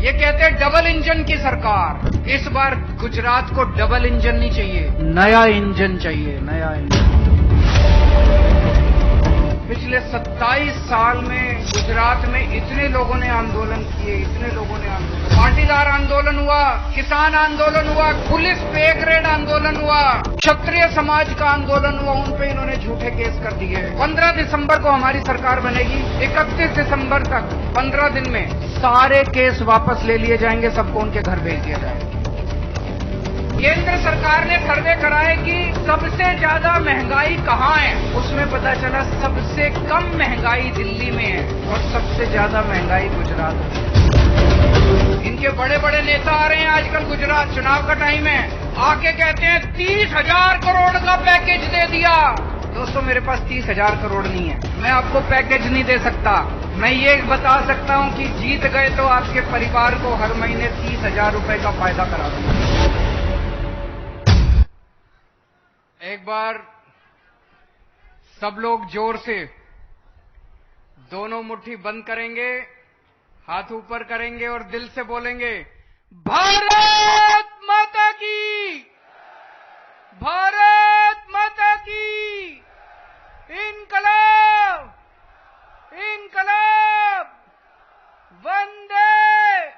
ये कहते हैं डबल इंजन की सरकार। इस बार गुजरात को डबल इंजन नहीं चाहिए, नया इंजन चाहिए, नया इंजन। पिछले 27 साल में गुजरात में इतने लोगों ने आंदोलन किए, इतने लोगों ने आंदोलन, पाटीदार आंदोलन हुआ, किसान आंदोलन हुआ, पुलिस पे ग्रेड आंदोलन हुआ, क्षत्रिय समाज का आंदोलन हुआ, उन पे इन्होंने झूठे केस कर दिए। 15 दिसंबर को हमारी सरकार बनेगी, 31 दिसंबर तक 15 दिन में सारे केस वापस ले लिए जाएंगे, सबको उनके घर भेज दिया जाएगा। केंद्र सरकार ने सर्वे कराया कि सबसे ज्यादा महंगाई कहाँ है, उसमें पता चला सबसे कम महंगाई दिल्ली में है और सबसे ज्यादा महंगाई गुजरात में। इनके बड़े बड़े नेता आ रहे हैं आजकल गुजरात, चुनाव का टाइम है, आके कहते हैं 30,000 करोड़ का पैकेज दे दिया। दोस्तों मेरे पास 30,000 करोड़ नहीं है, मैं आपको पैकेज नहीं दे सकता। मैं ये बता सकता हूं कि जीत गए तो आपके परिवार को हर महीने 30,000 रुपए का फायदा करा दूंगा। एक बार सब लोग जोर से दोनों मुट्ठी बंद करेंगे, हाथ ऊपर करेंगे और दिल से बोलेंगे, भारत माता की, भारत माता की, इनकलाब, इनकलाब, वंदे,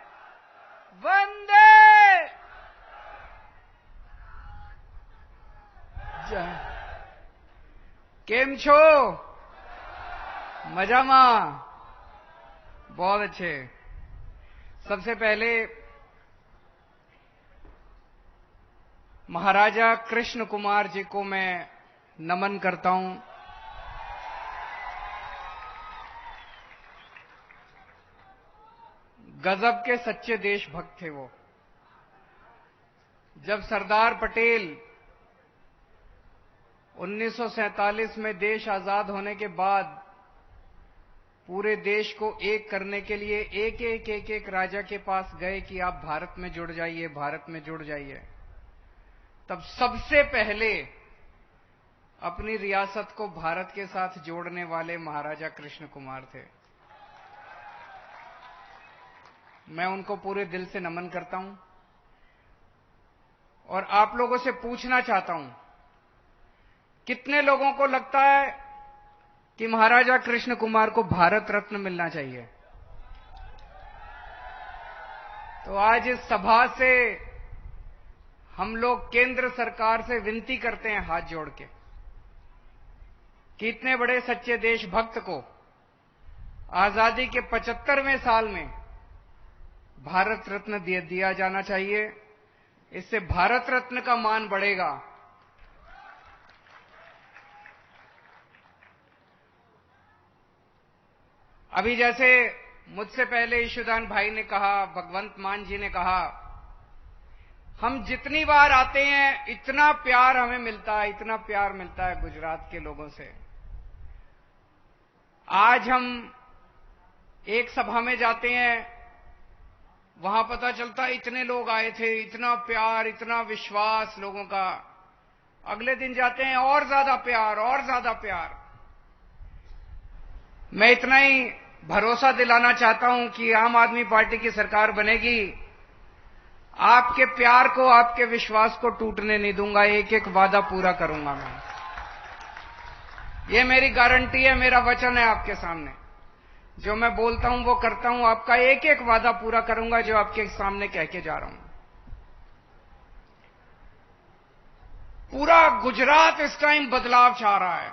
वंदे। केम छो? मजामा? बहुत अच्छे। सबसे पहले महाराजा कृष्ण कुमार जी को मैं नमन करता हूं। गजब के सच्चे देशभक्त थे वो। जब सरदार पटेल 1947 में देश आजाद होने के बाद पूरे देश को एक करने के लिए एक राजा के पास गए कि आप भारत में जुड़ जाइए, भारत में जुड़ जाइए, तब सबसे पहले अपनी रियासत को भारत के साथ जोड़ने वाले महाराजा कृष्ण कुमार थे। मैं उनको पूरे दिल से नमन करता हूं और आप लोगों से पूछना चाहता हूं, कितने लोगों को लगता है कि महाराजा कृष्ण कुमार को भारत रत्न मिलना चाहिए? तो आज इस सभा से हम लोग केंद्र सरकार से विनती करते हैं हाथ जोड़ के कि इतने बड़े सच्चे देशभक्त को आजादी के 75वें साल में भारत रत्न दिया जाना चाहिए। इससे भारत रत्न का मान बढ़ेगा। अभी जैसे मुझसे पहले ईशुदान भाई ने कहा, भगवंत मान जी ने कहा, हम जितनी बार आते हैं इतना प्यार हमें मिलता है, इतना प्यार मिलता है गुजरात के लोगों से। आज हम एक सभा में जाते हैं, वहां पता चलता है इतने लोग आए थे, इतना प्यार, इतना विश्वास लोगों का। अगले दिन जाते हैं और ज्यादा प्यार, और ज्यादा प्यार। मैं इतना ही भरोसा दिलाना चाहता हूं कि आम आदमी पार्टी की सरकार बनेगी, आपके प्यार को, आपके विश्वास को टूटने नहीं दूंगा, एक एक वादा पूरा करूंगा मैं। ये मेरी गारंटी है, मेरा वचन है आपके सामने। जो मैं बोलता हूं वो करता हूं, आपका एक एक वादा पूरा करूंगा जो आपके सामने कह के जा रहा हूं। पूरा गुजरात इस टाइम बदलाव चाह रहा है,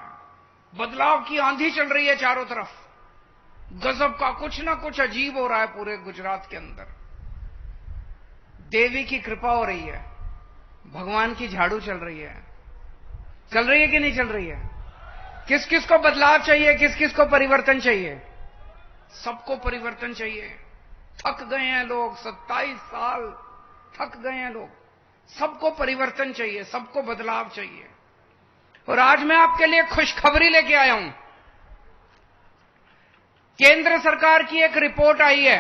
बदलाव की आंधी चल रही है चारों तरफ। गजब का कुछ ना कुछ अजीब हो रहा है पूरे गुजरात के अंदर। देवी की कृपा हो रही है, भगवान की झाड़ू चल रही है। चल रही है कि नहीं चल रही है? किस किस को बदलाव चाहिए, किस किस को परिवर्तन चाहिए? सबको परिवर्तन चाहिए। थक गए हैं लोग, 27 साल थक गए हैं लोग। सबको परिवर्तन चाहिए, सबको बदलाव चाहिए। और आज मैं आपके लिए खुशखबरी लेके आया हूं। केंद्र सरकार की एक रिपोर्ट आई है।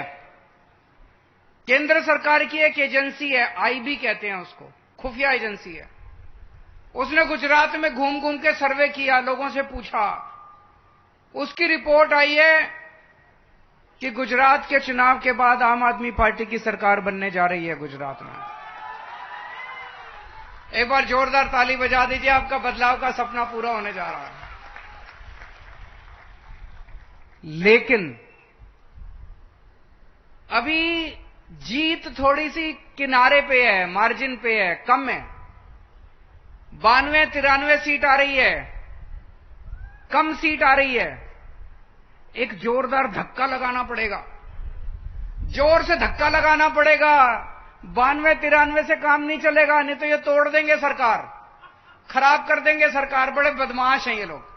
केंद्र सरकार की एक एजेंसी है, आईबी कहते हैं उसको, खुफिया एजेंसी है। उसने गुजरात में घूम घूम के सर्वे किया, लोगों से पूछा। उसकी रिपोर्ट आई है कि गुजरात के चुनाव के बाद आम आदमी पार्टी की सरकार बनने जा रही है गुजरात में। एक बार जोरदार ताली बजा दीजिए, आपका बदलाव का सपना पूरा होने जा रहा है। लेकिन अभी जीत थोड़ी सी किनारे पे है, मार्जिन पे है, कम है। 92-93 सीट आ रही है, कम सीट आ रही है। एक जोरदार धक्का लगाना पड़ेगा, जोर से धक्का लगाना पड़ेगा। 92-93 से काम नहीं चलेगा, नहीं तो ये तोड़ देंगे सरकार, खराब कर देंगे सरकार। बड़े बदमाश हैं ये लोग।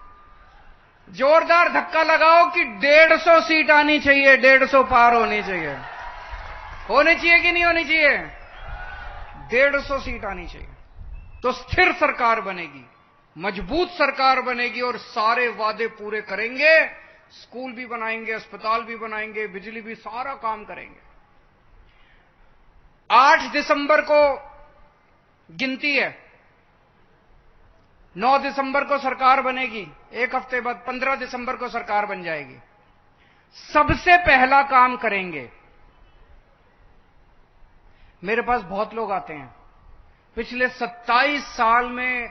जोरदार धक्का लगाओ कि 150 सीट आनी चाहिए, 150 पार होनी चाहिए। होनी चाहिए कि नहीं होनी चाहिए? 150 सीट आनी चाहिए, तो स्थिर सरकार बनेगी, मजबूत सरकार बनेगी और सारे वादे पूरे करेंगे। स्कूल भी बनाएंगे, अस्पताल भी बनाएंगे, बिजली भी, सारा काम करेंगे। 8 दिसंबर को गिनती है, 9 दिसंबर को सरकार बनेगी, एक हफ्ते बाद 15 दिसंबर को सरकार बन जाएगी। सबसे पहला काम करेंगे, मेरे पास बहुत लोग आते हैं, पिछले 27 साल में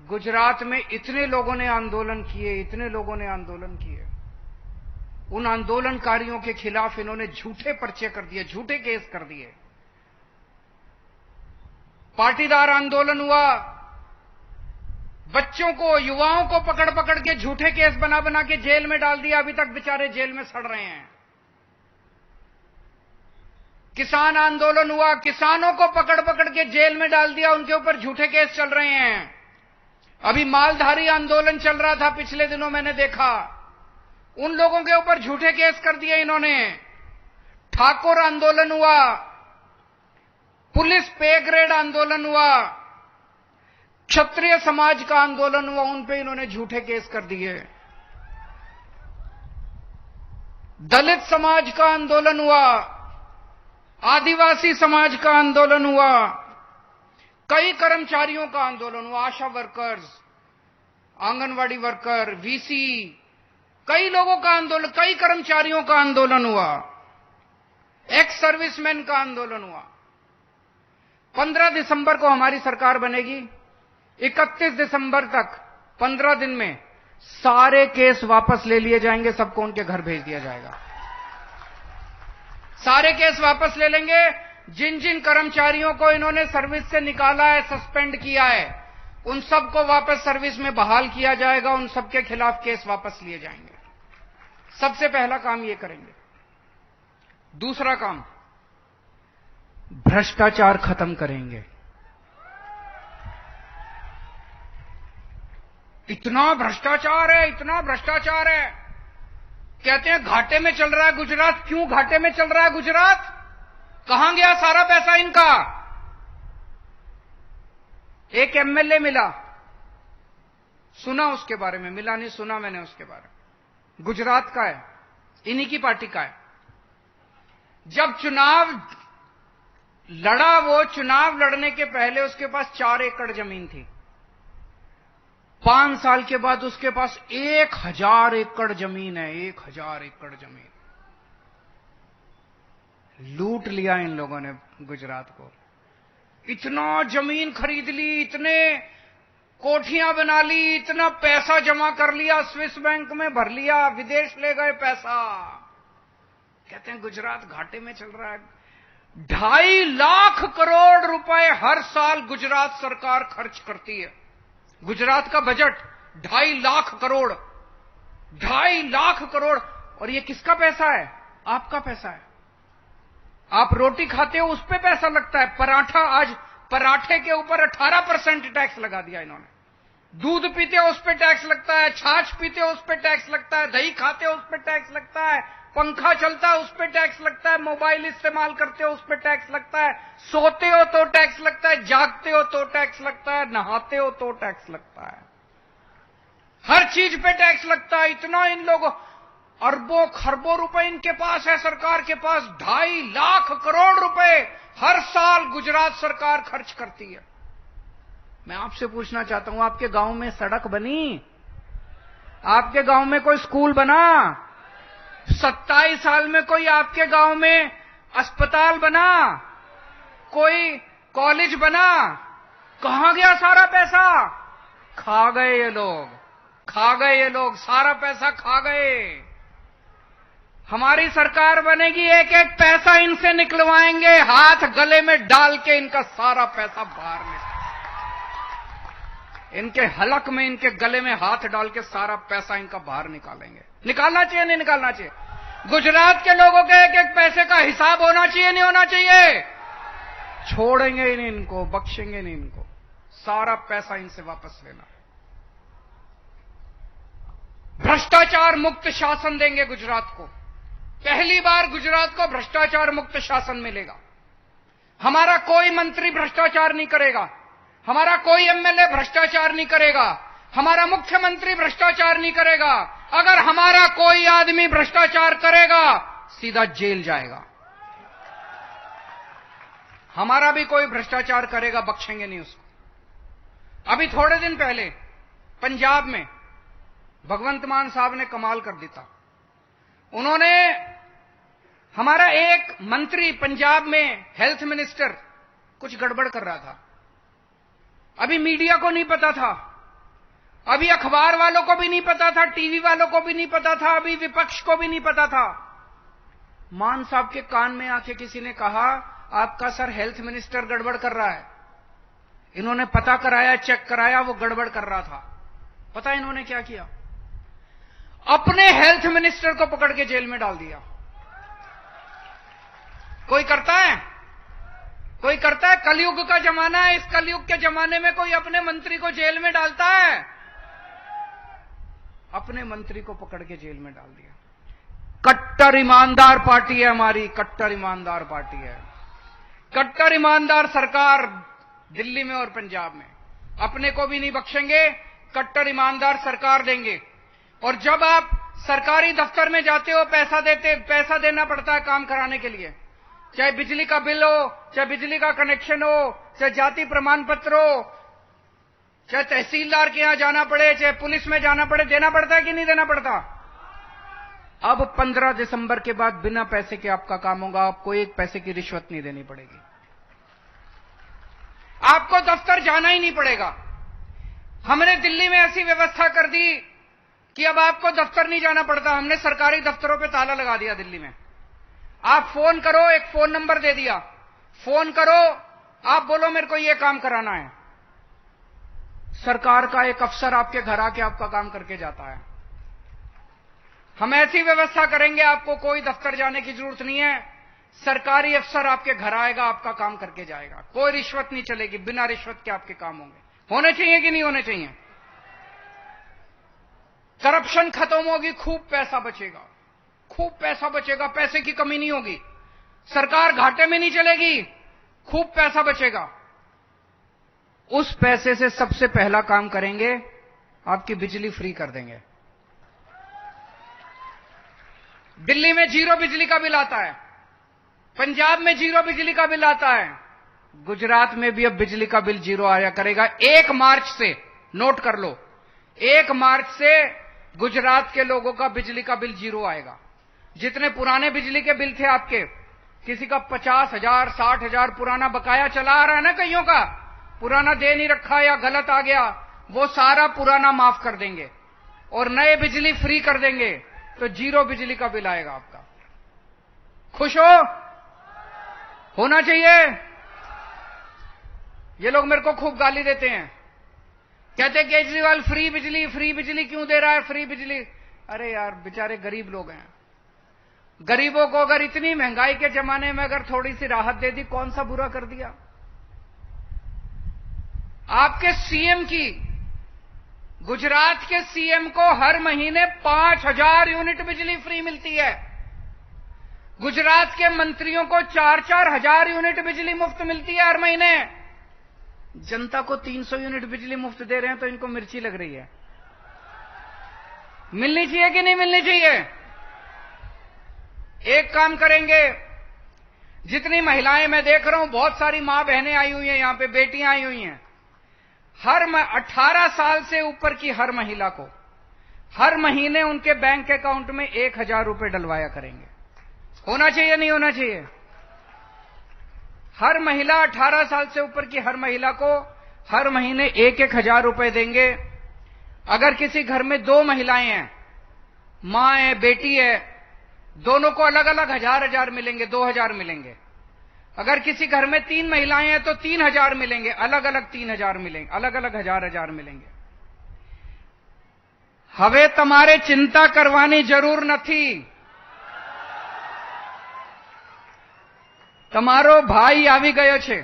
गुजरात में इतने लोगों ने आंदोलन किए, इतने लोगों ने आंदोलन किए। उन आंदोलनकारियों के खिलाफ इन्होंने झूठे पर्चे कर दिए, झूठे केस कर दिए। पाटीदार आंदोलन हुआ, बच्चों को, युवाओं को पकड़ पकड़ के झूठे केस बना बना के जेल में डाल दिया, अभी तक बेचारे जेल में सड़ रहे हैं। किसान आंदोलन हुआ, किसानों को पकड़ पकड़ के जेल में डाल दिया, उनके ऊपर झूठे केस चल रहे हैं। अभी मालधारी आंदोलन चल रहा था पिछले दिनों, मैंने देखा, उन लोगों के ऊपर झूठे केस कर दिए इन्होंने। ठाकुर आंदोलन हुआ, पुलिस पे ग्रेड आंदोलन हुआ, क्षत्रिय समाज का आंदोलन हुआ, उन पे इन्होंने झूठे केस कर दिए। दलित समाज का आंदोलन हुआ, आदिवासी समाज का आंदोलन हुआ, कई कर्मचारियों का आंदोलन हुआ, आशा वर्कर्स, आंगनवाड़ी वर्कर, वीसी, कई लोगों का आंदोलन, कई कर्मचारियों का आंदोलन हुआ, एक्स सर्विसमैन का आंदोलन हुआ। 15 दिसंबर को हमारी सरकार बनेगी, 31 दिसंबर तक 15 दिन में सारे केस वापस ले लिए जाएंगे, सबको उनके घर भेज दिया जाएगा। सारे केस वापस ले लेंगे। जिन जिन कर्मचारियों को इन्होंने सर्विस से निकाला है, सस्पेंड किया है, उन सबको वापस सर्विस में बहाल किया जाएगा, उन सबके खिलाफ केस वापस लिए जाएंगे। सबसे पहला काम ये करेंगे। दूसरा काम, भ्रष्टाचार खत्म करेंगे। इतना भ्रष्टाचार है, इतना भ्रष्टाचार है, कहते हैं घाटे में चल रहा है गुजरात। क्यों घाटे में चल रहा है गुजरात? कहां गया सारा पैसा इनका? एक एमएलए मिला, सुना उसके बारे में, मिला नहीं, सुना मैंने उसके बारे में। गुजरात का है, इन्हीं की पार्टी का है। जब चुनाव लड़ा, वो चुनाव लड़ने के पहले उसके पास 4 एकड़ जमीन थी। 5 साल के बाद उसके पास 1000 एकड़ जमीन है, 1000 एकड़ जमीन। लूट लिया इन लोगों ने गुजरात को। इतना जमीन खरीद ली, इतने कोठियां बना ली, इतना पैसा जमा कर लिया, स्विस बैंक में भर लिया, विदेश ले गए पैसा। कहते हैं गुजरात घाटे में चल रहा है। 2.5 लाख करोड़ रुपए हर साल गुजरात सरकार खर्च करती है। गुजरात का बजट 2.5 लाख करोड़, 2.5 लाख करोड़। और ये किसका पैसा है? आपका पैसा है। आप रोटी खाते हो, उस पे पैसा लगता है। पराठा, आज पराठे के ऊपर 18% टैक्स लगा दिया इन्होंने। दूध पीते हो, उस पे टैक्स लगता है। छाछ पीते हो, उस पे टैक्स लगता है। दही खाते हो, उस पे टैक्स लगता है। पंखा चलता है, उस पे टैक्स लगता है। मोबाइल इस्तेमाल करते हो, उस पे टैक्स लगता है। सोते हो तो टैक्स लगता है, जागते हो तो टैक्स लगता है, नहाते हो तो टैक्स लगता है। हर चीज पे टैक्स लगता है। इतना इन लोगों, अरबों खरबों रुपए इनके पास है, सरकार के पास। 2.5 लाख करोड़ रुपए हर साल गुजरात सरकार खर्च करती है। मैं आपसे पूछना चाहता हूं, आपके गांव में सड़क बनी? आपके गांव में कोई स्कूल बना? 27 साल में कोई आपके गांव में अस्पताल बना, कोई कॉलेज बना? कहां गया सारा पैसा? खा गए ये लोग, खा गए ये लोग, सारा पैसा खा गए। हमारी सरकार बनेगी, एक एक पैसा इनसे निकलवाएंगे, हाथ गले में डाल के इनका सारा पैसा बाहर निकाल, इनके हलक में, इनके गले में हाथ डाल के सारा पैसा इनका बाहर निकालेंगे। निकालना चाहिए नहीं निकालना चाहिए? गुजरात के लोगों के एक एक पैसे का हिसाब होना चाहिए नहीं होना चाहिए? छोड़ेंगे ही नहीं इनको, बख्शेंगे नहीं इनको, सारा पैसा इनसे वापस लेना। भ्रष्टाचार मुक्त शासन देंगे गुजरात को। पहली बार गुजरात को भ्रष्टाचार मुक्त शासन मिलेगा। हमारा कोई मंत्री भ्रष्टाचार नहीं करेगा, हमारा कोई एमएलए भ्रष्टाचार नहीं करेगा, हमारा मुख्यमंत्री भ्रष्टाचार नहीं करेगा। अगर हमारा कोई आदमी भ्रष्टाचार करेगा, सीधा जेल जाएगा। हमारा भी कोई भ्रष्टाचार करेगा, बख्शेंगे नहीं उसको। अभी थोड़े दिन पहले पंजाब में भगवंत मान साहब ने कमाल कर दिया। उन्होंने, हमारा एक मंत्री पंजाब में हेल्थ मिनिस्टर कुछ गड़बड़ कर रहा था। अभी मीडिया को नहीं पता था, अभी अखबार वालों को भी नहीं पता था, टीवी वालों को भी नहीं पता था, अभी विपक्ष को भी नहीं पता था। मान साहब के कान में आके किसी ने कहा, आपका सर हेल्थ मिनिस्टर गड़बड़ कर रहा है। इन्होंने पता कराया, चेक कराया, वो गड़बड़ कर रहा था। पता इन्होंने क्या किया? अपने हेल्थ मिनिस्टर को पकड़ के जेल में डाल दिया। कोई करता है? कोई करता है? कलयुग का जमाना है, इस कलयुग के जमाने में कोई अपने मंत्री को जेल में डालता है? अपने मंत्री को पकड़ के जेल में डाल दिया। कट्टर ईमानदार पार्टी है हमारी, कट्टर ईमानदार पार्टी है, कट्टर ईमानदार सरकार दिल्ली में और पंजाब में। अपने को भी नहीं बख्शेंगे, कट्टर ईमानदार सरकार देंगे। और जब आप सरकारी दफ्तर में जाते हो, पैसा देना पड़ता है काम कराने के लिए, चाहे बिजली का बिल हो, चाहे बिजली का कनेक्शन हो, चाहे जाति प्रमाण पत्र हो, चाहे तहसीलदार के यहां जाना पड़े, चाहे पुलिस में जाना पड़े, देना पड़ता है कि नहीं देना पड़ता? अब 15 दिसंबर के बाद बिना पैसे के आपका काम होगा, आपको एक पैसे की रिश्वत नहीं देनी पड़ेगी, आपको दफ्तर जाना ही नहीं पड़ेगा। हमने दिल्ली में ऐसी व्यवस्था कर दी कि अब आपको दफ्तर नहीं जाना पड़ता। हमने सरकारी दफ्तरों पे ताला लगा दिया दिल्ली में। आप फोन करो, एक फोन नंबर दे दिया, फोन करो, आप बोलो मेरे को ये काम कराना है, सरकार का एक अफसर आपके घर आके आपका काम करके जाता है। हम ऐसी व्यवस्था करेंगे, आपको कोई दफ्तर जाने की जरूरत नहीं है, सरकारी अफसर आपके घर आएगा, आपका काम करके जाएगा। कोई रिश्वत नहीं चलेगी, बिना रिश्वत के आपके काम होंगे। होने चाहिए कि नहीं होने चाहिए? करप्शन खत्म होगी, खूब पैसा बचेगा, खूब पैसा बचेगा, पैसे की कमी नहीं होगी, सरकार घाटे में नहीं चलेगी, खूब पैसा बचेगा। उस पैसे से सबसे पहला काम करेंगे, आपकी बिजली फ्री कर देंगे। दिल्ली में 0 बिजली का बिल आता है, पंजाब में 0 बिजली का बिल आता है, गुजरात में भी अब बिजली का बिल 0 आया करेगा। 1 मार्च से, नोट कर लो, 1 मार्च से गुजरात के लोगों का बिजली का बिल 0 आएगा। जितने पुराने बिजली के बिल थे आपके, किसी का 50,000 60,000 पुराना बकाया चला आ रहा है ना, कईयों का पुराना दे नहीं रखा या गलत आ गया, वो सारा पुराना माफ कर देंगे और नए बिजली फ्री कर देंगे, तो 0 बिजली का बिल आएगा आपका। खुश हो? होना चाहिए। ये लोग मेरे को खूब गाली देते हैं, कहते केजरीवाल फ्री बिजली क्यों दे रहा है, फ्री बिजली। अरे यार, बेचारे गरीब लोग हैं, गरीबों को अगर इतनी महंगाई के जमाने में अगर थोड़ी सी राहत दे दी, कौन सा बुरा कर दिया? आपके सीएम की, गुजरात के सीएम को हर महीने 5,000 यूनिट बिजली फ्री मिलती है। गुजरात के मंत्रियों को 4-4 हजार यूनिट बिजली मुफ्त मिलती है हर महीने। जनता को 300 यूनिट बिजली मुफ्त दे रहे हैं तो इनको मिर्ची लग रही है। मिलनी चाहिए कि नहीं मिलनी चाहिए? एक काम करेंगे, जितनी महिलाएं मैं देख रहा हूं, बहुत सारी मां बहनें आई हुई हैं यहां पे, बेटियां आई हुई हैं, हर 18 साल से ऊपर की हर महिला को हर महीने उनके बैंक अकाउंट में 1,000 रुपए डलवाया करेंगे। होना चाहिए नहीं होना चाहिए? हर महिला 18 साल से ऊपर की हर महिला को हर महीने 1,000 रुपए देंगे। अगर किसी घर में 2 महिलाएं हैं, मां है, बेटी है, दोनों को अलग अलग 1,000 मिलेंगे, 2,000 मिलेंगे। अगर किसी घर में 3 महिलाएं हैं तो 3,000 मिलेंगे, अलग अलग 3,000 मिलेंगे, अलग अलग 1,000 मिलेंगे। હવે તમારે चिंता करवानी जरूर નથી। તમારો ભાઈ આવી ગયો છે।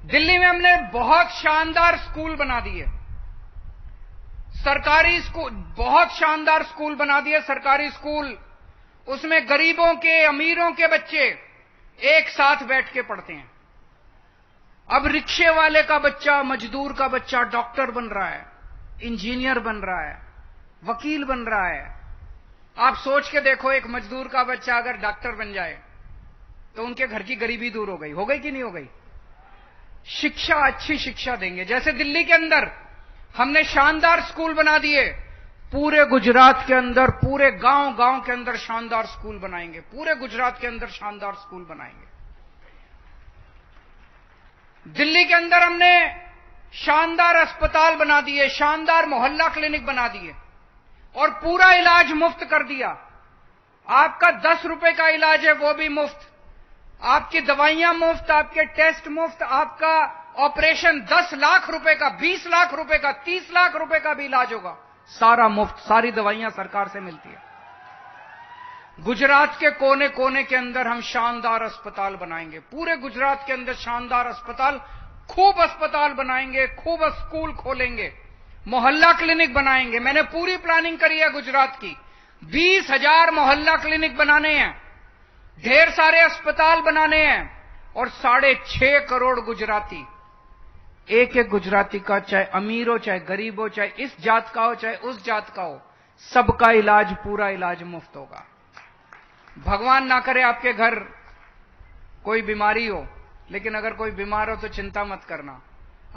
दिल्ली में हमने बहुत शानदार स्कूल बना दिए, सरकारी स्कूल, बहुत शानदार स्कूल बना दिए, सरकारी स्कूल। उसमें गरीबों के, अमीरों के बच्चे एक साथ बैठ के पढ़ते हैं। अब रिक्शे वाले का बच्चा, मजदूर का बच्चा डॉक्टर बन रहा है, इंजीनियर बन रहा है, वकील बन रहा है। आप सोच के देखो, एक मजदूर का बच्चा अगर डॉक्टर बन जाए तो उनके घर की गरीबी दूर हो गई कि नहीं हो गई? शिक्षा, अच्छी शिक्षा देंगे। जैसे दिल्ली के अंदर हमने शानदार स्कूल बना दिए, पूरे गुजरात के अंदर, पूरे गांव गांव के अंदर शानदार स्कूल बनाएंगे, पूरे गुजरात के अंदर शानदार स्कूल बनाएंगे। दिल्ली के अंदर हमने शानदार अस्पताल बना दिए, शानदार मोहल्ला क्लिनिक बना दिए और पूरा इलाज मुफ्त कर दिया। आपका 10 रुपए का इलाज है वो भी मुफ्त, आपकी दवाइयां मुफ्त, आपके टेस्ट मुफ्त, आपका ऑपरेशन 10 लाख रुपए का, 20 लाख रुपए का, 30 लाख रुपए का भी इलाज होगा, सारा मुफ्त, सारी दवाइयां सरकार से मिलती है। गुजरात के कोने कोने के अंदर हम शानदार अस्पताल बनाएंगे, पूरे गुजरात के अंदर शानदार अस्पताल, खूब अस्पताल बनाएंगे, खूब स्कूल खोलेंगे, मोहल्ला क्लिनिक बनाएंगे। मैंने पूरी प्लानिंग करी है गुजरात की, 20,000 मोहल्ला क्लिनिक बनाने हैं, ढेर सारे अस्पताल बनाने हैं और 6.5 करोड़ गुजराती, एक एक गुजराती का, चाहे अमीर हो, चाहे गरीब हो, चाहे इस जात का हो, चाहे उस जात का हो, सबका इलाज, पूरा इलाज मुफ्त होगा। भगवान ना करे आपके घर कोई बीमारी हो, लेकिन अगर कोई बीमार हो तो चिंता मत करना,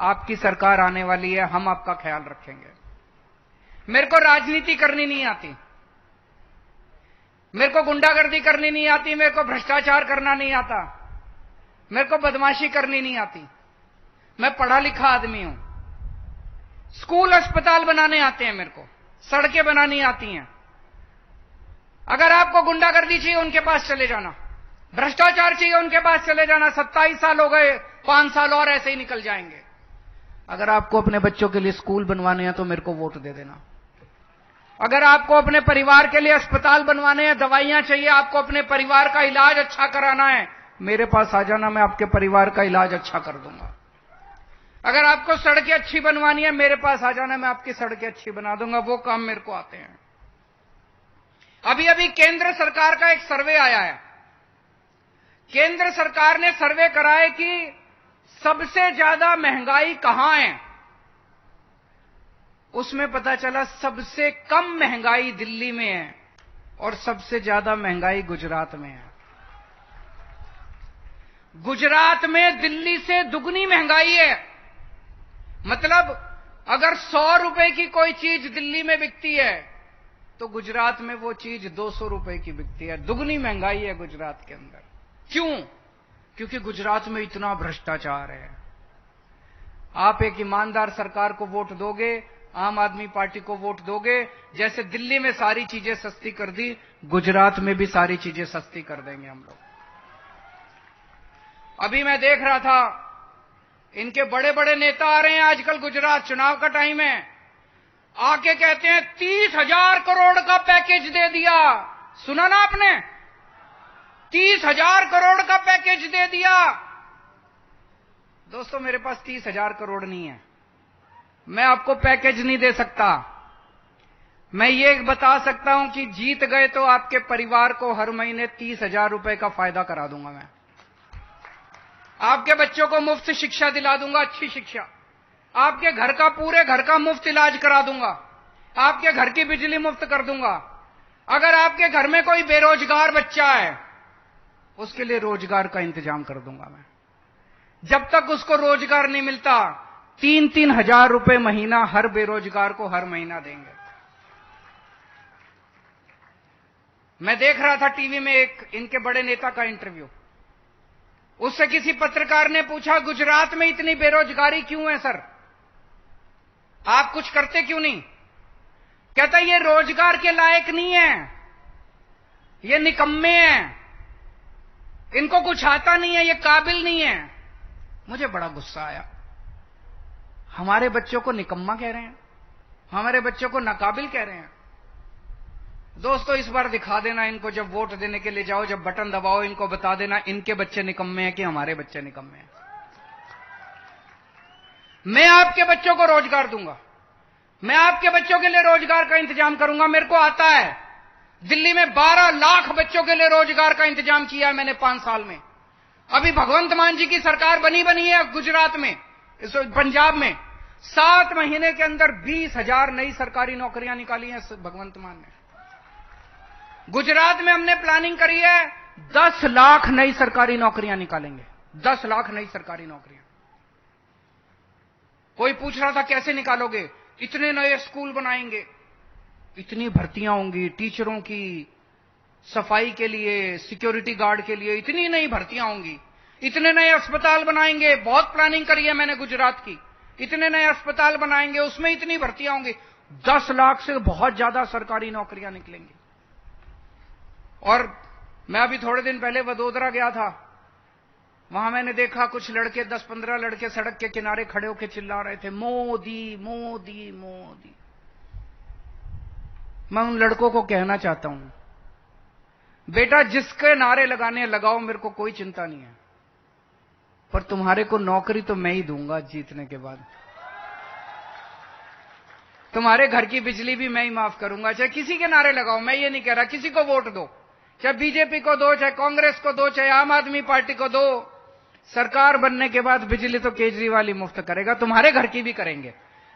आपकी सरकार आने वाली है, हम आपका ख्याल रखेंगे। मेरे को राजनीति करनी नहीं आती, मेरे को गुंडागर्दी करनी नहीं आती, मेरे को भ्रष्टाचार करना नहीं आता, मेरे को बदमाशी करनी नहीं आती। मैं पढ़ा लिखा आदमी हूं। स्कूल अस्पताल बनाने आते हैं मेरे को, सड़कें बनानी आती हैं। अगर आपको गुंडागर्दी चाहिए उनके पास चले जाना, भ्रष्टाचार चाहिए उनके पास चले जाना। 27 साल हो गए, 5 साल और ऐसे ही निकल जाएंगे। अगर आपको अपने बच्चों के लिए स्कूल बनवाने हैं तो मेरे को वोट दे देना। अगर आपको अपने परिवार के लिए अस्पताल बनवाने हैं, दवाइयां चाहिए, आपको अपने परिवार का इलाज अच्छा कराना है, मेरे पास आ जाना, मैं आपके परिवार का इलाज अच्छा कर दूंगा। अगर आपको सड़कें अच्छी बनवानी है, मेरे पास आ जाना, मैं आपकी सड़कें अच्छी बना दूंगा। वो काम मेरे को आते हैं। अभी अभी केंद्र सरकार का एक सर्वे आया है। केंद्र सरकार ने सर्वे करा है कि सबसे ज्यादा महंगाई कहां है। उसमें पता चला सबसे कम महंगाई दिल्ली में है और सबसे ज्यादा महंगाई गुजरात में है। गुजरात में दिल्ली से दुगनी महंगाई है। मतलब अगर 100 रुपए की कोई चीज दिल्ली में बिकती है तो गुजरात में वो चीज 200 रुपए की बिकती है। दुगनी महंगाई है गुजरात के अंदर। क्यों? क्योंकि गुजरात में इतना भ्रष्टाचार है। आप एक ईमानदार सरकार को वोट दोगे, आम आदमी पार्टी को वोट दोगे, जैसे दिल्ली में सारी चीजें सस्ती कर दी, गुजरात में भी सारी चीजें सस्ती कर देंगे हम लोग। अभी मैं देख रहा था, इनके बड़े बड़े नेता आ रहे हैं आजकल, गुजरात चुनाव का टाइम है, आके कहते हैं 30,000 करोड़ का पैकेज दे दिया। सुना ना आपने? 30,000 करोड़ का पैकेज दे दिया। दोस्तों, मेरे पास 30,000 करोड़ नहीं है, मैं आपको पैकेज नहीं दे सकता। मैं ये बता सकता हूं कि जीत गए तो आपके परिवार को हर महीने 30,000 रुपए का फायदा करा दूंगा। मैं आपके बच्चों को मुफ्त शिक्षा दिला दूंगा, अच्छी शिक्षा। आपके घर का, पूरे घर का मुफ्त इलाज करा दूंगा। आपके घर की बिजली मुफ्त कर दूंगा। अगर आपके घर में कोई बेरोजगार बच्चा है, उसके लिए रोजगार का इंतजाम कर दूंगा मैं। जब तक उसको रोजगार नहीं मिलता, 3-3 हजार रुपए महीना हर बेरोजगार को हर महीना देंगे। मैं देख रहा था टीवी में एक इनके बड़े नेता का इंटरव्यू। उससे किसी पत्रकार ने पूछा, गुजरात में इतनी बेरोजगारी क्यों है सर, आप कुछ करते क्यों नहीं? कहता ये रोजगार के लायक नहीं है, ये निकम्मे हैं, इनको कुछ आता नहीं है, ये काबिल नहीं है। मुझे बड़ा गुस्सा आया। हमारे बच्चों को निकम्मा कह रहे हैं, हमारे बच्चों को नाकाबिल कह रहे हैं। दोस्तों, इस बार दिखा देना इनको, जब वोट देने के लिए जाओ, जब बटन दबाओ, इनको बता देना इनके बच्चे निकम्मे हैं कि हमारे बच्चे निकम्मे हैं। मैं आपके बच्चों को रोजगार दूंगा, मैं आपके बच्चों के लिए रोजगार का इंतजाम करूंगा। मेरे को आता है, दिल्ली में 12 लाख बच्चों के लिए रोजगार का इंतजाम किया है मैंने 5 साल में। अभी भगवंत मान जी की सरकार बनी है गुजरात में, पंजाब में 7 महीने के अंदर 20,000 नई सरकारी नौकरियां निकाली हैं भगवंत मान ने। गुजरात में हमने प्लानिंग करी है 10 लाख नई सरकारी नौकरियां निकालेंगे, 10 लाख नई सरकारी नौकरियां। कोई पूछ रहा था कैसे निकालोगे? इतने नए स्कूल बनाएंगे, इतनी भर्तियां होंगी टीचरों की, सफाई के लिए, सिक्योरिटी गार्ड के लिए इतनी नई भर्तियां होंगी, इतने नए अस्पताल बनाएंगे। बहुत प्लानिंग करी है मैंने गुजरात की, इतने नए अस्पताल बनाएंगे, उसमें इतनी भर्तियां होंगी। 10 लाख से बहुत ज्यादा सरकारी नौकरियां निकलेंगी। और मैं अभी थोड़े दिन पहले वडोदरा गया था, वहां मैंने देखा कुछ लड़के, 10-15 लड़के सड़क के किनारे खड़े होकर चिल्ला रहे थे, मोदी मोदी मोदी। मैं उन लड़कों को कहना चाहता हूं, बेटा जिसके नारे लगाने लगाओ, मेरे को कोई चिंता नहीं है, पर तुम्हारे को नौकरी तो मैं ही दूंगा जीतने के बाद। तुम्हारे घर की बिजली भी मैं ही माफ करूंगा। चाहे किसी के नारे लगाओ, मैं ये नहीं कह रहा किसी को वोट दो, चाहे बीजेपी को दो, चाहे कांग्रेस को दो, चाहे आम आदमी पार्टी को दो। सरकार बनने के बाद बिजली तो केजरीवाल ही मुफ्त करेगा, तुम्हारे घर की भी करेंगे,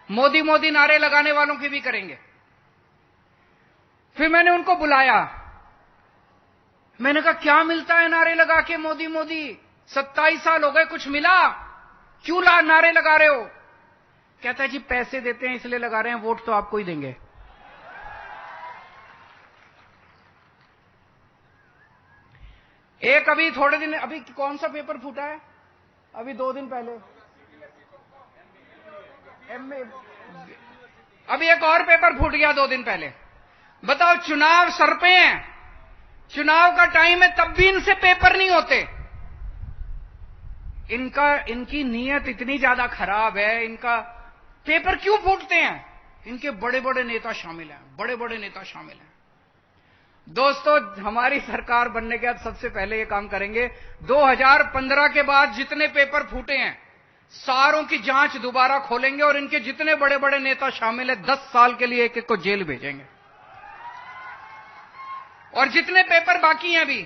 मोदी मोदी नारे लगाने वालों की भी करेंगे। फिर मैंने उनको बुलाया, मैंने कहा क्या मिलता है नारे लगा के मोदी मोदी? 27 साल हो गए, कुछ मिला? क्यों नारे लगा रहे हो? कहता है जी पैसे देते हैं इसलिए लगा रहे हैं, वोट तो आपको ही देंगे। एक अभी थोड़े दिन, अभी कौन सा पेपर फूटा है? अभी 2 दिन पहले अभी एक और पेपर फूट गया 2 दिन पहले। बताओ, चुनाव सर पे हैं, चुनाव का टाइम है, तब भी इनसे पेपर नहीं होते। इनकी नीयत इतनी ज्यादा खराब है, इनका पेपर क्यों फूटते हैं? इनके बड़े बड़े नेता शामिल हैं, बड़े बड़े नेता शामिल हैं। दोस्तों, हमारी सरकार बनने के बाद सबसे पहले ये काम करेंगे, 2015 के बाद जितने पेपर फूटे हैं सारों की जांच दोबारा खोलेंगे और इनके जितने बड़े बड़े नेता शामिल हैं 10 साल के लिए एक एक को जेल भेजेंगे। और जितने पेपर बाकी हैं अभी,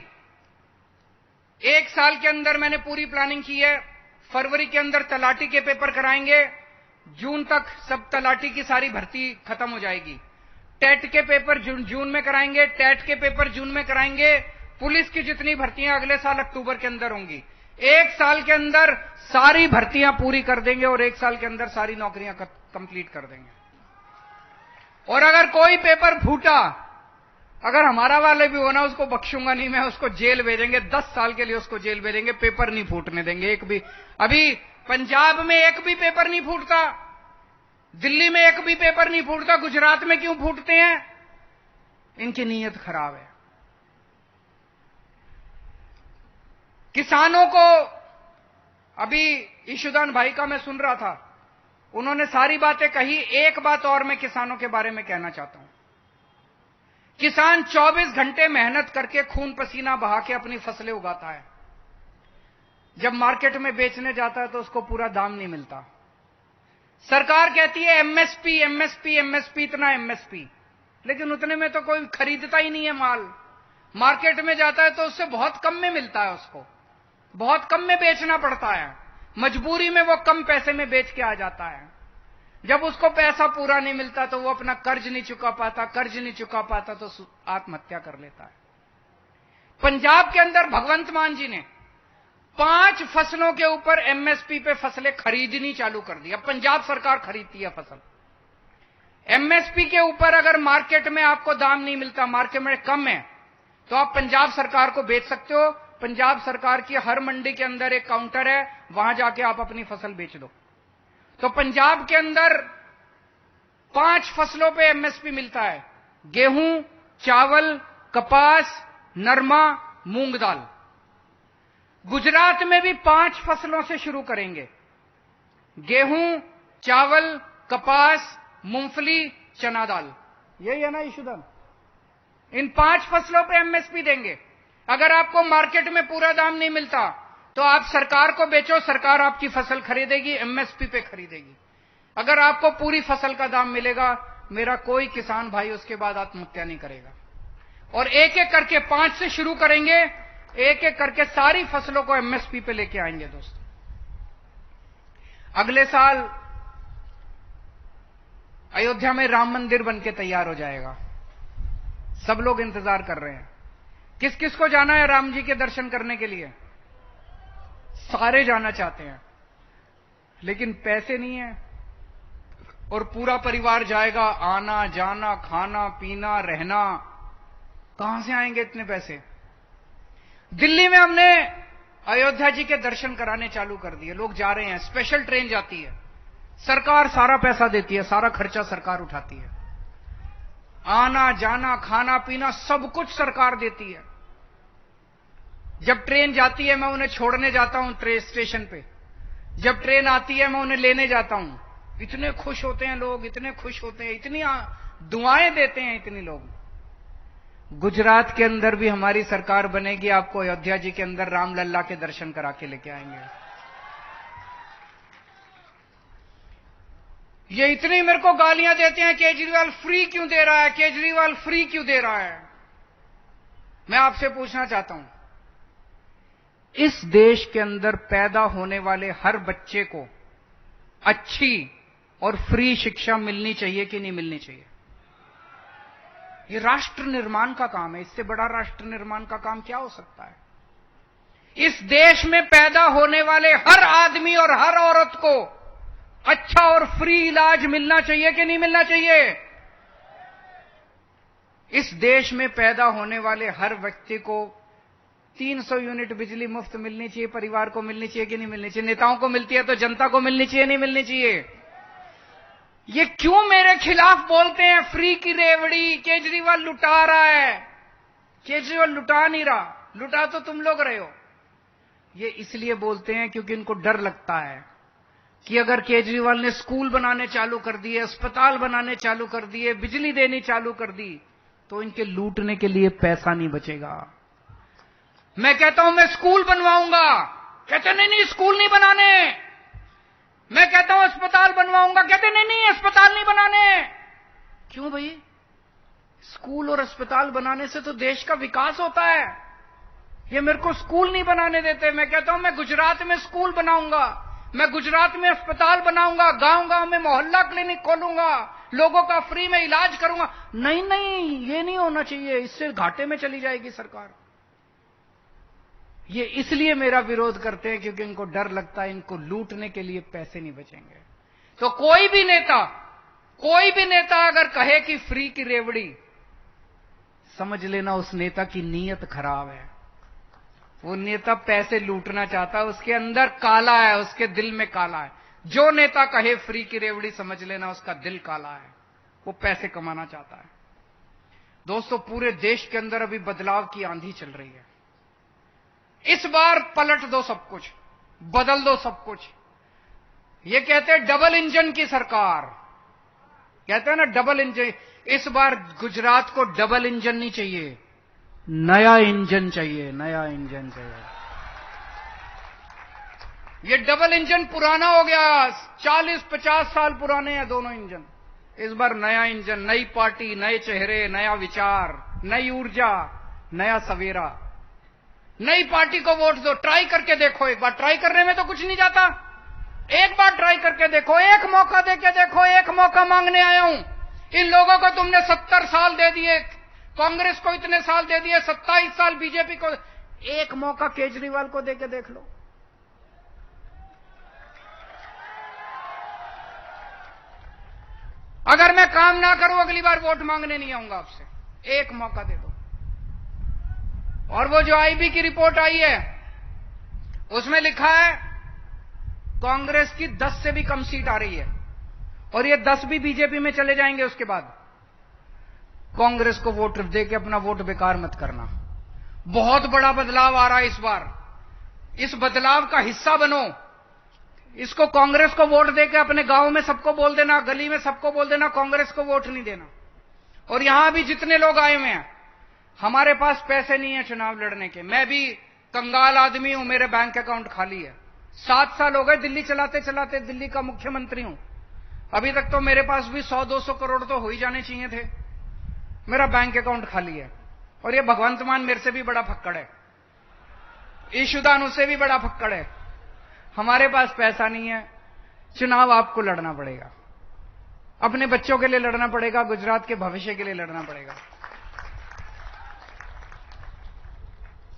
1 साल के अंदर मैंने पूरी प्लानिंग की है। फरवरी के अंदर तलाटी के पेपर कराएंगे, जून तक सब तलाटी की सारी भर्ती खत्म हो जाएगी। टेट के पेपर जून में कराएंगे, टेट के पेपर जून में कराएंगे। पुलिस की जितनी भर्तियां अगले साल अक्टूबर के अंदर होंगी। 1 साल के अंदर सारी भर्तियां पूरी कर देंगे और 1 साल के अंदर सारी नौकरियां कंप्लीट कर देंगे। और अगर कोई पेपर फूटा, अगर हमारा वाले भी होना, उसको बख्शूंगा नहीं मैं, उसको जेल भेजेंगे, 10 साल के लिए उसको जेल भेजेंगे, पेपर नहीं फूटने देंगे एक भी। अभी पंजाब में एक भी पेपर नहीं फूटता, दिल्ली में एक भी पेपर नहीं फूटता, गुजरात में क्यों फूटते हैं? इनकी नीयत खराब है। किसानों को, अभी ईशुदान भाई का मैं सुन रहा था, उन्होंने सारी बातें कही। एक बात और मैं किसानों के बारे में कहना चाहता हूं। किसान 24 घंटे मेहनत करके खून पसीना बहा के अपनी फसलें उगाता है। जब मार्केट में बेचने जाता है तो उसको पूरा दाम नहीं मिलता। सरकार कहती है एमएसपी एमएसपी एमएसपी, इतना एमएसपी, लेकिन उतने में तो कोई खरीदता ही नहीं है माल। मार्केट में जाता है तो उससे बहुत कम में मिलता है, उसको बहुत कम में बेचना पड़ता है, मजबूरी में वो कम पैसे में बेच के आ जाता है। जब उसको पैसा पूरा नहीं मिलता तो वो अपना कर्ज नहीं चुका पाता तो आत्महत्या कर लेता है। पंजाब के अंदर भगवंत मान जी ने 5 फसलों के ऊपर एमएसपी पे फसलें खरीदनी चालू कर दी। अब पंजाब सरकार खरीदती है फसल। एमएसपी के ऊपर अगर मार्केट में आपको दाम नहीं मिलता, मार्केट में कम है, तो आप पंजाब सरकार को बेच सकते हो। पंजाब सरकार की हर मंडी के अंदर एक काउंटर है, वहां जाके आप अपनी फसल बेच दो। तो पंजाब के अंदर 5 फसलों पे एमएसपी मिलता है, गेहूं, चावल, कपास, नरमा, मूंग दाल। गुजरात में भी 5 फसलों से शुरू करेंगे, गेहूं, चावल, कपास, मूंगफली, चना दाल। यही है ना इशूदान? इन 5 फसलों पे एमएसपी देंगे। अगर आपको मार्केट में पूरा दाम नहीं मिलता तो आप सरकार को बेचो, सरकार आपकी फसल खरीदेगी, एमएसपी पे खरीदेगी। अगर आपको पूरी फसल का दाम मिलेगा, मेरा कोई किसान भाई उसके बाद आत्महत्या नहीं करेगा। और एक एक करके 5 से शुरू करेंगे, एक एक करके सारी फसलों को एमएसपी पे लेके आएंगे। दोस्तों, अगले साल अयोध्या में राम मंदिर बनके तैयार हो जाएगा। सब लोग इंतजार कर रहे हैं। किस किस को जाना है राम जी के दर्शन करने के लिए? सारे जाना चाहते हैं, लेकिन पैसे नहीं है और पूरा परिवार जाएगा। आना जाना, खाना पीना, रहना, कहां से आएंगे इतने पैसे? दिल्ली में हमने अयोध्या जी के दर्शन कराने चालू कर दिए। लोग जा रहे हैं, स्पेशल ट्रेन जाती है, सरकार सारा पैसा देती है, सारा खर्चा सरकार उठाती है। आना जाना, खाना पीना, सब कुछ सरकार देती है। जब ट्रेन जाती है मैं उन्हें छोड़ने जाता हूं ट्रेन स्टेशन पे, जब ट्रेन आती है मैं उन्हें लेने जाता हूं। इतने खुश होते हैं लोग, इतने खुश होते हैं, इतनी दुआएं देते हैं इतने लोग। गुजरात के अंदर भी हमारी सरकार बनेगी, आपको अयोध्या जी के अंदर रामलल्ला के दर्शन करा के लेके आएंगे। ये इतनी मेरे को गालियां देते हैं, केजरीवाल फ्री क्यों दे रहा है, केजरीवाल फ्री क्यों दे रहा है। मैं आपसे पूछना चाहता हूं, इस देश के अंदर पैदा होने वाले हर बच्चे को अच्छी और फ्री शिक्षा मिलनी चाहिए कि नहीं मिलनी चाहिए? ये राष्ट्र निर्माण का काम है। इससे बड़ा राष्ट्र निर्माण का काम क्या हो सकता है? इस देश में पैदा होने वाले हर आदमी और हर औरत को अच्छा और फ्री इलाज मिलना चाहिए कि नहीं मिलना चाहिए? इस देश में पैदा होने वाले हर व्यक्ति को 300 यूनिट बिजली मुफ्त मिलनी चाहिए, परिवार को मिलनी चाहिए कि नहीं मिलनी चाहिए? नेताओं को मिलती है तो जनता को मिलनी चाहिए नहीं मिलनी चाहिए? ये क्यों मेरे खिलाफ बोलते हैं फ्री की रेवड़ी, केजरीवाल लुटा रहा है? केजरीवाल लुटा नहीं रहा, लुटा तो तुम लोग रहे हो। ये इसलिए बोलते हैं क्योंकि इनको डर लगता है कि अगर केजरीवाल ने स्कूल बनाने चालू कर दिए, अस्पताल बनाने चालू कर दिए, बिजली देनी चालू कर दी, तो इनके लूटने के लिए पैसा नहीं बचेगा। मैं कहता हूं मैं स्कूल बनवाऊंगा, कहते नहीं नहीं स्कूल नहीं बनाने। मैं कहता हूं अस्पताल बनवाऊंगा, कहते नहीं नहीं अस्पताल नहीं बनाने। क्यों भाई? स्कूल और अस्पताल बनाने से तो देश का विकास होता है। ये मेरे को स्कूल नहीं बनाने देते। मैं कहता हूं मैं गुजरात में स्कूल बनाऊंगा, मैं गुजरात में अस्पताल बनाऊंगा, गांव गांव में मोहल्ला क्लिनिक खोलूंगा, लोगों का फ्री में इलाज करूंगा। नहीं नहीं, ये नहीं होना चाहिए, इससे घाटे में चली जाएगी सरकार। ये इसलिए मेरा विरोध करते हैं क्योंकि इनको डर लगता है इनको लूटने के लिए पैसे नहीं बचेंगे। तो कोई भी नेता अगर कहे कि फ्री की रेवड़ी, समझ लेना उस नेता की नीयत खराब है। वो नेता पैसे लूटना चाहता है, उसके अंदर काला है, उसके दिल में काला है। जो नेता कहे फ्री की रेवड़ी, समझ लेना उसका दिल काला है, वो पैसे कमाना चाहता है। दोस्तों, पूरे देश के अंदर अभी बदलाव की आंधी चल रही है। इस बार पलट दो सब कुछ, बदल दो सब कुछ। ये कहते हैं डबल इंजन की सरकार, कहते हैं ना डबल इंजन। इस बार गुजरात को डबल इंजन नहीं चाहिए, नया इंजन चाहिए, नया इंजन चाहिए। ये डबल इंजन पुराना हो गया, 40-50 साल पुराने हैं दोनों इंजन। इस बार नया इंजन, नई पार्टी, नए चेहरे, नया विचार, नई ऊर्जा, नया सवेरा। नई पार्टी को वोट दो, ट्राई करके देखो एक बार। ट्राई करने में तो कुछ नहीं जाता। एक बार ट्राई करके देखो, एक मौका देके देखो, एक मौका मांगने आया हूं। इन लोगों को तुमने 70 साल दे दिए, कांग्रेस को इतने साल दे दिए, 27 साल बीजेपी को। एक मौका केजरीवाल को देके देख लो। अगर मैं काम ना करूं अगली बार वोट मांगने नहीं आऊंगा आपसे। एक मौका दे दो। और वो जो आईबी की रिपोर्ट आई है उसमें लिखा है कांग्रेस की 10 से भी कम सीट आ रही है और ये 10 भी बीजेपी में चले जाएंगे। उसके बाद कांग्रेस को वोट देके अपना वोट बेकार मत करना। बहुत बड़ा बदलाव आ रहा है इस बार। इस बदलाव का हिस्सा बनो। इसको कांग्रेस को वोट देके अपने गांव में सबको बोल देना, गली में सबको बोल देना कांग्रेस को वोट नहीं देना। और यहां भी जितने लोग आए हुए हैं, हमारे पास पैसे नहीं है चुनाव लड़ने के। मैं भी कंगाल आदमी हूं, मेरे बैंक अकाउंट खाली है। 7 साल हो गए दिल्ली चलाते चलाते, दिल्ली का मुख्यमंत्री हूं। अभी तक तो मेरे पास भी 100-200 करोड़ तो हो ही जाने चाहिए थे। मेरा बैंक अकाउंट खाली है। और ये भगवंत मान मेरे से भी बड़ा फक्कड़ है, ईशुदान उससे भी बड़ा फक्कड़ है। हमारे पास पैसा नहीं है। चुनाव आपको लड़ना पड़ेगा, अपने बच्चों के लिए लड़ना पड़ेगा, गुजरात के भविष्य के लिए लड़ना पड़ेगा,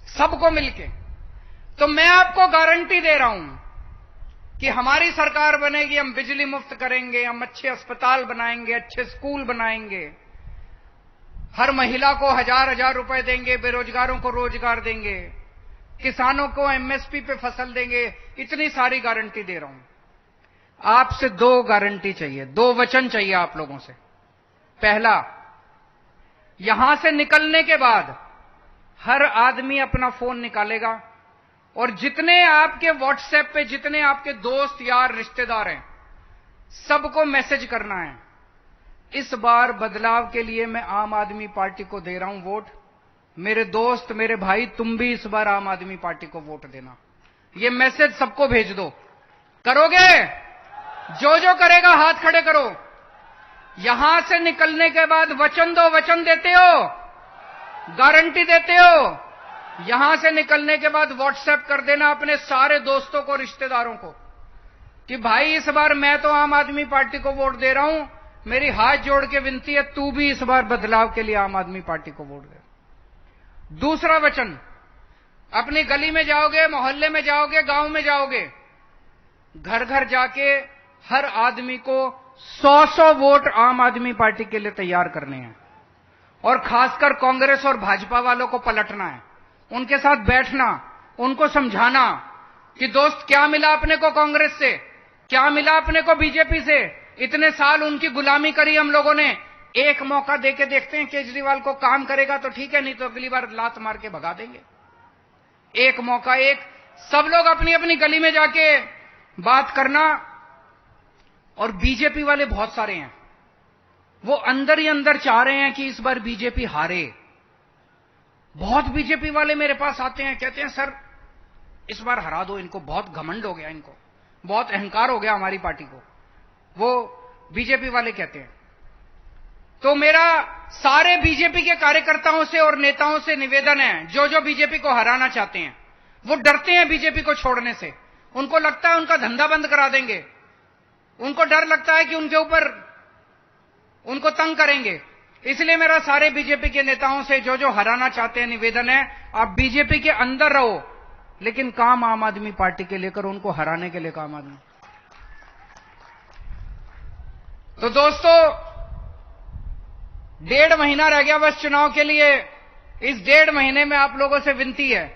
सबको मिलके। तो मैं आपको गारंटी दे रहा हूं कि हमारी सरकार बनेगी, हम बिजली मुफ्त करेंगे, हम अच्छे अस्पताल बनाएंगे, अच्छे स्कूल बनाएंगे, हर महिला को 1000-1000 रुपए देंगे, बेरोजगारों को रोजगार देंगे, किसानों को एमएसपी पे फसल देंगे। इतनी सारी गारंटी दे रहा हूं। आपसे 2 गारंटी चाहिए, 2 वचन चाहिए आप लोगों से। पहला, यहां से निकलने के बाद हर आदमी अपना फोन निकालेगा और जितने आपके व्हाट्सएप पे जितने आपके दोस्त यार रिश्तेदार हैं, सबको मैसेज करना है, इस बार बदलाव के लिए मैं आम आदमी पार्टी को दे रहा हूं वोट। मेरे दोस्त, मेरे भाई, तुम भी इस बार आम आदमी पार्टी को वोट देना। ये मैसेज सबको भेज दो। करोगे? जो जो करेगा हाथ खड़े करो। यहां से निकलने के बाद वचन दो। वचन देते हो? गारंटी देते हो? यहां से निकलने के बाद व्हाट्सएप कर देना अपने सारे दोस्तों को, रिश्तेदारों को, कि भाई इस बार मैं तो आम आदमी पार्टी को वोट दे रहा हूं, मेरी हाथ जोड़ के विनती है तू भी इस बार बदलाव के लिए आम आदमी पार्टी को वोट दे। दूसरा वचन, अपनी गली में जाओगे, मोहल्ले में जाओगे, गांव में जाओगे, घर घर जाके हर आदमी को 100-100 वोट आम आदमी पार्टी के लिए तैयार करने हैं। और खासकर कांग्रेस और भाजपा वालों को पलटना है, उनके साथ बैठना, उनको समझाना कि दोस्त क्या मिला अपने को कांग्रेस से, क्या मिला अपने को बीजेपी से। इतने साल उनकी गुलामी करी हम लोगों ने। एक मौका देके देखते हैं केजरीवाल को, काम करेगा तो ठीक है, नहीं तो अगली बार लात मार के भगा देंगे। एक मौका, एक सब लोग अपनी अपनी गली में जाके बात करना। और बीजेपी वाले बहुत सारे हैं, वो अंदर ही अंदर चाह रहे हैं कि इस बार बीजेपी हारे। बहुत बीजेपी वाले मेरे पास आते हैं, कहते हैं सर इस बार हरा दो इनको, बहुत घमंड हो गया इनको, बहुत अहंकार हो गया हमारी पार्टी को, वो बीजेपी वाले कहते हैं। तो मेरा सारे बीजेपी के कार्यकर्ताओं से और नेताओं से निवेदन है, जो जो बीजेपी को हराना चाहते हैं, वो डरते हैं बीजेपी को छोड़ने से। उनको लगता है उनका धंधा बंद करा देंगे, उनको डर लगता है कि उनके ऊपर उनको तंग करेंगे। इसलिए मेरा सारे बीजेपी के नेताओं से, जो जो हराना चाहते हैं, निवेदन है आप बीजेपी के अंदर रहो, लेकिन काम आम आदमी पार्टी के लिए करो, उनको हराने के लिए काम आदमी। तो दोस्तों 1.5 महीना रह गया बस चुनाव के लिए। इस 1.5 महीने में आप लोगों से विनती है,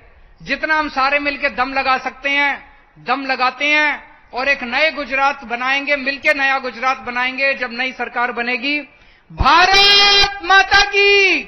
जितना हम सारे मिलकर दम लगा सकते हैं दम लगाते हैं और एक नए गुजरात बनाएंगे, मिलकर नया गुजरात बनाएंगे जब नई सरकार बनेगी। भारत माता की